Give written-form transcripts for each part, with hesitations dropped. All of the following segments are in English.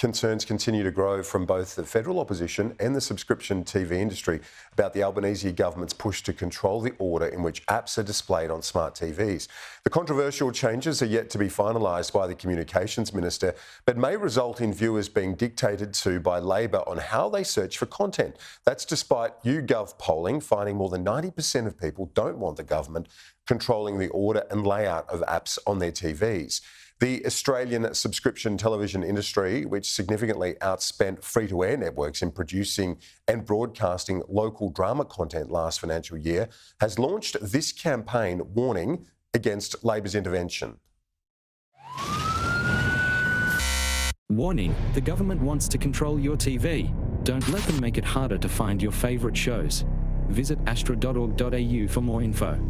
Concerns continue to grow from both the federal opposition and the subscription TV industry about the Albanese government's push to control the order in which apps are displayed on smart TVs. The controversial changes are yet to be finalised by the Communications Minister, but may result in viewers being dictated to by Labor on how they search for content. That's despite YouGov polling finding more than 90% of people don't want the government controlling the order and layout of apps on their TVs. The Australian subscription television industry, which significantly outspent free-to-air networks in producing and broadcasting local drama content last financial year, has launched this campaign warning against Labor's intervention. Warning: the government wants to control your TV. Don't let them make it harder to find your favourite shows. Visit astra.org.au for more info.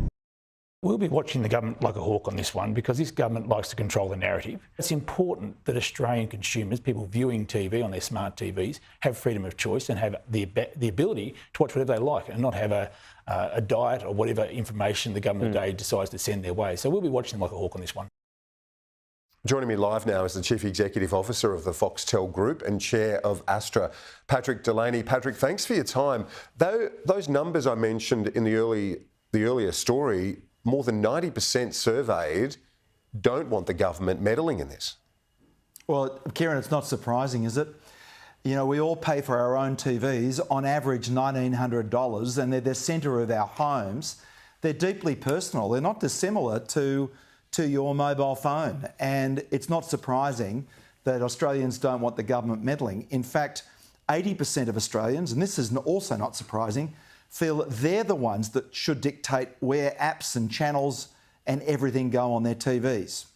We'll be watching the government like a hawk on this one because this government likes to control the narrative. It's important that Australian consumers, people viewing TV on their smart TVs, have freedom of choice and have the ability to watch whatever they like and not have a diet or whatever information the government today decides to send their way. So we'll be watching them like a hawk on this one. Joining me live now is the Chief Executive Officer of the Foxtel Group and Chair of ASTRA, Patrick Delany. Patrick, thanks for your time. Those numbers I mentioned in the earlier story, more than 90% surveyed don't want the government meddling in this. Well, Kieran, it's not surprising, is it? You know, we all pay for our own TVs, on average $1,900, and they're the centre of our homes. They're deeply personal. They're not dissimilar to your mobile phone. And it's not surprising that Australians don't want the government meddling. In fact, 80% of Australians, and this is also not surprising, feel that they're the ones that should dictate where apps and channels and everything go on their TVs.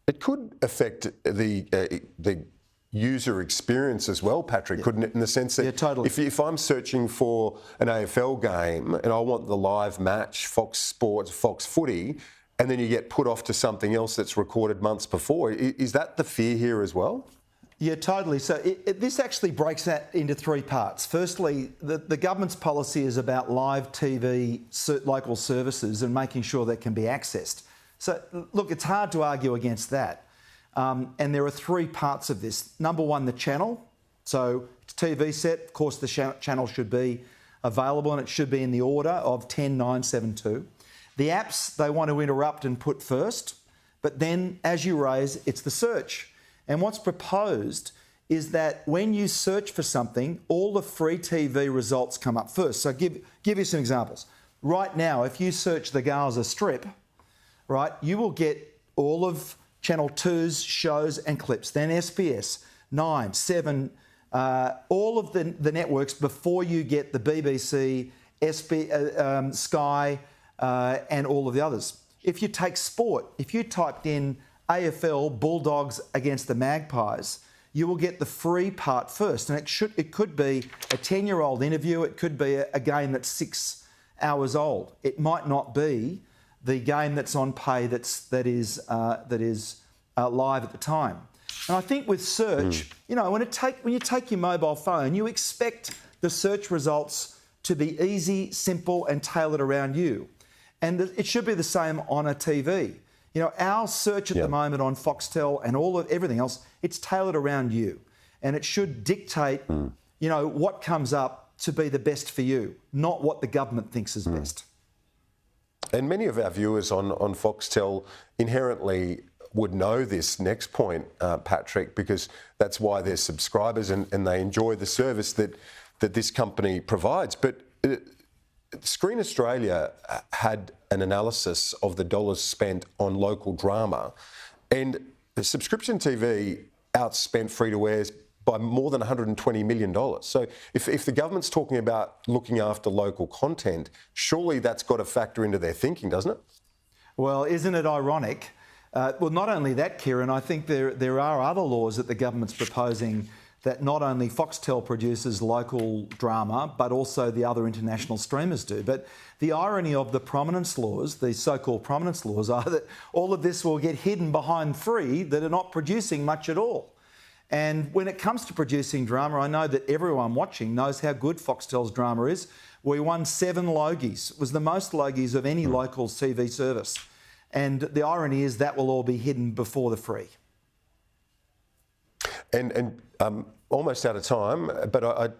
It could affect the user experience as well, Patrick, couldn't it? In the sense that totally. if I'm searching for an AFL game and I want the live match, Fox Sports, Fox Footy, and then you get put off to something else that's recorded months before, is that the fear here as well? Yeah, totally. So this actually breaks that into three parts. Firstly, the government's policy is about live TV local services and making sure that can be accessed. So, look, it's hard to argue against that. And there are three parts of this. Number one, the channel. So it's TV set. Of course, the channel should be available and it should be in the order of 10972. The apps they want to interrupt and put first. But then, as you raise, it's the search. And what's proposed is that when you search for something, all the free TV results come up first. So give you some examples. Right now, if you search the Gaza Strip, right, you will get all of Channel 2's shows and clips, then SBS, 9, 7, all of the networks before you get the BBC, Sky, and all of the others. If you take sport, if you typed in AFL Bulldogs against the Magpies, you will get the free part first. And it could be a 10-year-old interview, it could be a game that's 6 hours old. It might not be the game that's on pay that is live at the time. And I think with search, you know, when you take your mobile phone, you expect the search results to be easy, simple and tailored around you. And it should be the same on a TV. You know, our search at the moment on Foxtel and everything else, it's tailored around you. And it should dictate, you know, what comes up to be the best for you, not what the government thinks is best. And many of our viewers on Foxtel inherently would know this next point, Patrick, because that's why they're subscribers and they enjoy the service that this company provides. But Screen Australia had an analysis of the dollars spent on local drama, and subscription TV outspent free-to-airs by more than $120 million. So if the government's talking about looking after local content, surely that's got to factor into their thinking, doesn't it? Well, isn't it ironic? Well, not only that, Kieran, I think there are other laws that the government's proposing that not only Foxtel produces local drama, but also the other international streamers do. But the irony of the prominence laws, the so-called prominence laws, are that all of this will get hidden behind three that are not producing much at all. And when it comes to producing drama, I know that everyone watching knows how good Foxtel's drama is. We won 7 Logies. It was the most Logies of any local TV service. And the irony is that will all be hidden before the free. And almost out of time, but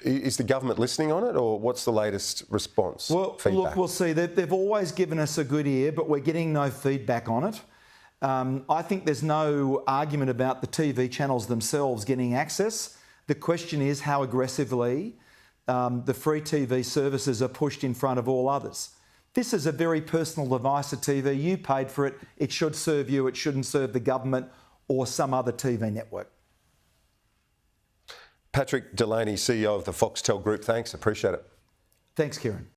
is the government listening on it, or what's the latest response? Well, feedback? look, we'll see. They've always given us a good ear, but we're getting no feedback on it. I think there's no argument about the TV channels themselves getting access. The question is how aggressively the free TV services are pushed in front of all others. This is a very personal device, a TV. You paid for it. It should serve you. It shouldn't serve the government or some other TV network. Patrick Delany, CEO of the Foxtel Group, thanks. Appreciate it. Thanks, Kieran.